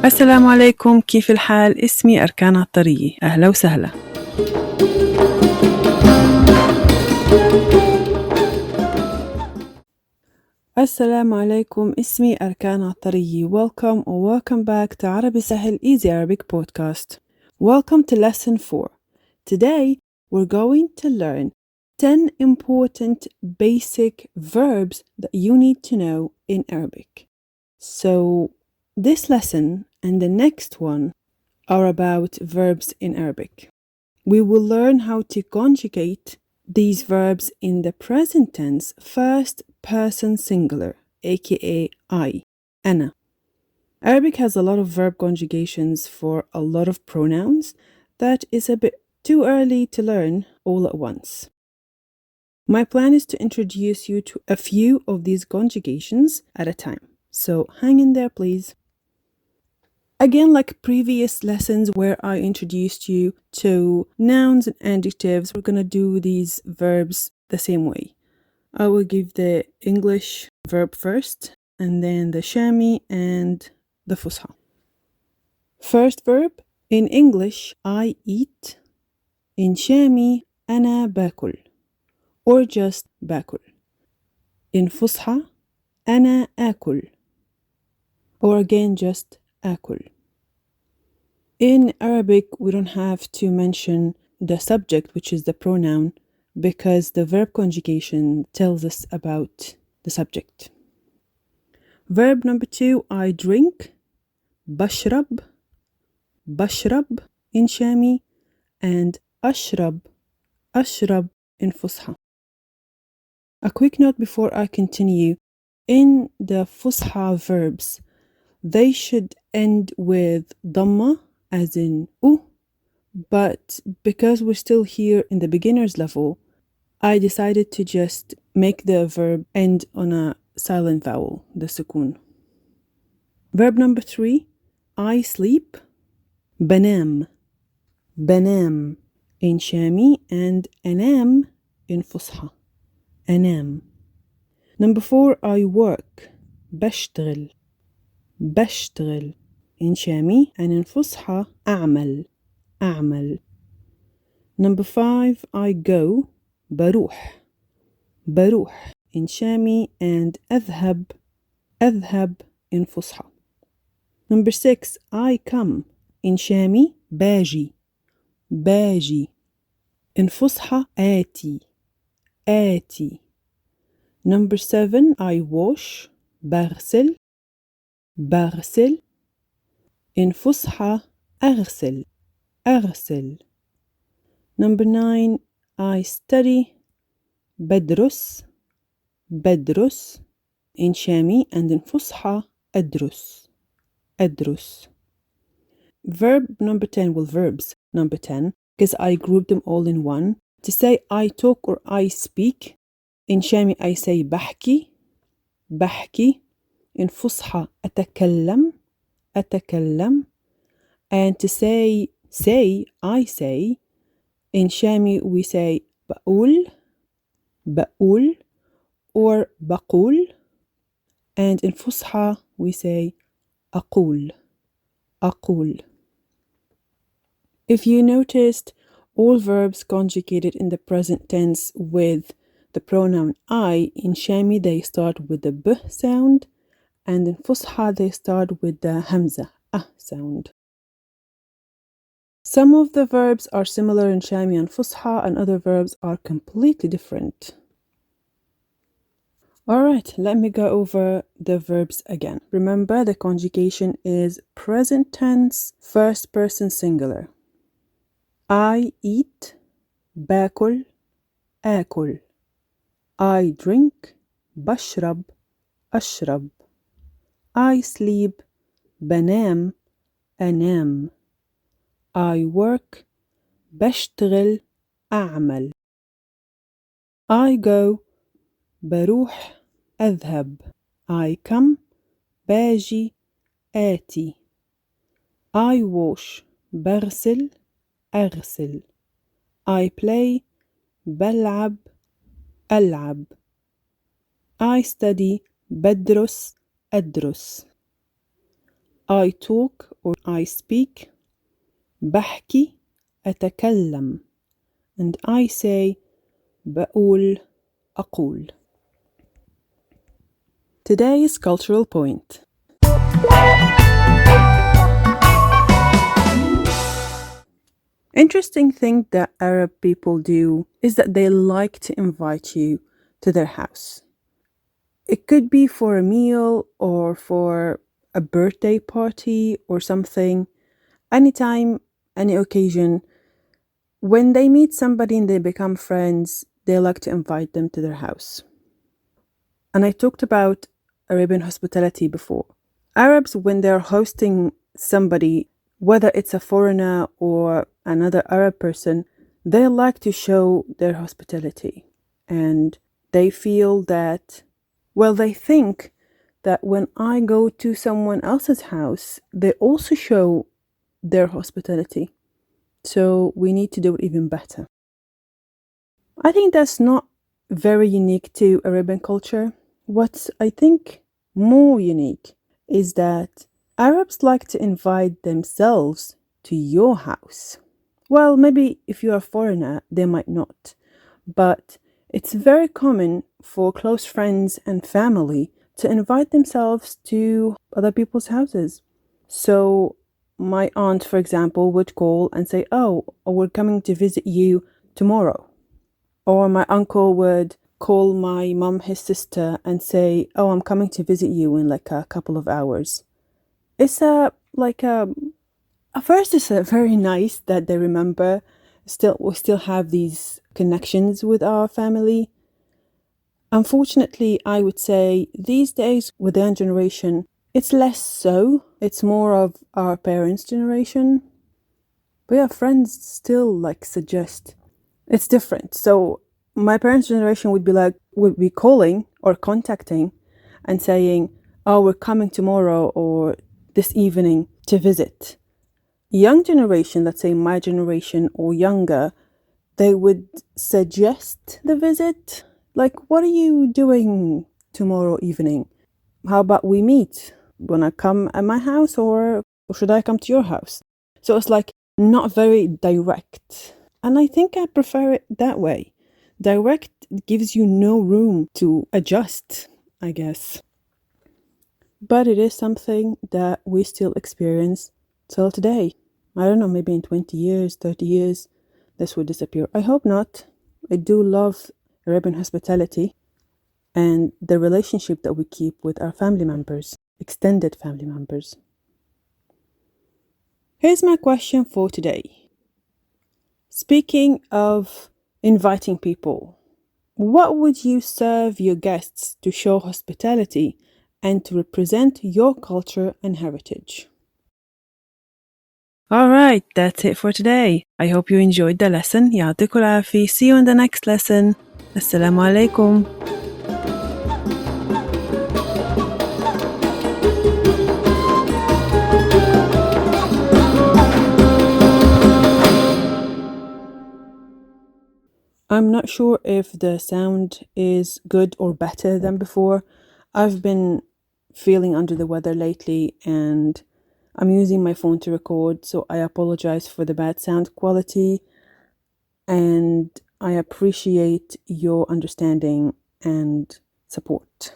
السلام عليكم، كيف الحال؟ اسمي أركان عطرية، أهلا وسهلا. السلام عليكم، اسمي أركان عطرية. Welcome or welcome back to Arabic Sahel Easy Arabic podcast. Welcome to lesson 4. Today we're going to learn 10 important basic verbs that you need to know in Arabic. So this lesson and the next one are about verbs in Arabic. We will learn how to conjugate these verbs in the present tense first person singular, aka I, أنا. Arabic has a lot of verb conjugations for a lot of pronouns that is a bit too early to learn all at once. My plan is to introduce you to a few of these conjugations at a time. So hang in there, please. Again, like previous lessons where I introduced you to nouns and adjectives, we're going to do these verbs the same way. I will give the English verb first, and then the Shami and the Fusha. First verb, in English, I eat. In Shami, أنا باكل, or just باكل. In Fusha, أنا آكل, or again just آكل. In Arabic, we don't have to mention the subject, which is the pronoun, because the verb conjugation tells us about the subject. Verb number 2, I drink. بشرب, بشرب in Shami, and أشرب, أشرب in Fusha. A quick note before I continue. In the Fusha verbs, they should end with Dhamma, as in U, but because we're still here in the beginner's level, I decided to just make the verb end on a silent vowel, the sukun. Verb number 3, I sleep. بنام, بنام in Shami, and أنام in Fusha. أنام. Number 4, I work. بشتغل, بشتغل in Shami, and in Fusha أعمل, أعمل. Number 5, I go. بروح, بروح in Shami, and أذهب, أذهب in Fusha. Number 6, I come. In Shami, باجي, باجي. In Fusha, آتي, آتي. Number 7, I wash. بغسل, بغسل. In Fusha, أغسل, أغسل. Number 9, I study. بدرس, بدرس in Shami, and in Fusha أدرس, أدرس. Verb number 10, well, verbs number 10, because I grouped them all in one. To say I talk or I speak, in Shami I say بحكي, بحكي. In Fusha أتكلم, أتكلم. And to say I say, in Shami we say بقول, بقول, or بقول. And in Fusha we say أقول, أقول. If you noticed, all verbs conjugated in the present tense with the pronoun I, in Shami they start with the B sound, and in Fusha they start with the Hamza, sound. Some of the verbs are similar in Shami and Fusha, and other verbs are completely different. Alright, let me go over the verbs again. Remember, the conjugation is present tense, first person singular. I eat, باكل, آكل. I drink, بشرب, أشرب. I sleep, بنام, أنام. I work, بشتغل, أعمل. I go, بروح, أذهب. I come, باجي, آتي. I wash, بغسل, أغسل. I play, بلعب, ألعب. I study, بدرس, أدرس. I talk or I speak. بحكي أتكلم. And I say بقول أقول. Today's cultural point. Interesting thing that Arab people do is that they like to invite you to their house. It could be for a meal or for a birthday party or something. Anytime, any occasion. When they meet somebody and they become friends, they like to invite them to their house. And I talked about Arabian hospitality before. Arabs, when they're hosting somebody, whether it's a foreigner or another Arab person, they like to show their hospitality. And they feel that, well, they think that when I go to someone else's house, they also show their hospitality. So we need to do it even better. I think that's not very unique to Arabian culture. What's, I think, more unique is that Arabs like to invite themselves to your house. Well, maybe if you're a foreigner, they might not. But it's very common for close friends and family to invite themselves to other people's houses. So my aunt, for example, would call and say, "Oh, we're coming to visit you tomorrow." Or my uncle would call my mum, his sister, and say, "Oh, I'm coming to visit you in like a couple of hours." It's at first it's very nice that they remember. We still have these connections with our family. Unfortunately, I would say these days with the young generation, it's less so. It's more of our parents' generation. But yeah, friends still like suggest. It's different. So my parents' generation would be calling or contacting and saying, "Oh, we're coming tomorrow or this evening to visit." Young generation, let's say my generation or younger, they would suggest the visit. Like, "What are you doing tomorrow evening? How about we meet? Wanna come at my house or should I come to your house?" So it's like not very direct. And I think I prefer it that way. Direct gives you no room to adjust, I guess. But it is something that we still experience till today. I don't know, maybe in 20 years, 30 years, this will disappear. I hope not. I do love Arabian hospitality and the relationship that we keep with our family members, extended family members. Here's my question for today. Speaking of inviting people, what would you serve your guests to show hospitality and to represent your culture and heritage? All right, that's it for today. I hope you enjoyed the lesson. يعطيكم العافية. See you in the next lesson. Assalamu alaikum. I'm not sure if the sound is good or better than before. I've been feeling under the weather lately and I'm using my phone to record, so I apologize for the bad sound quality and I appreciate your understanding and support.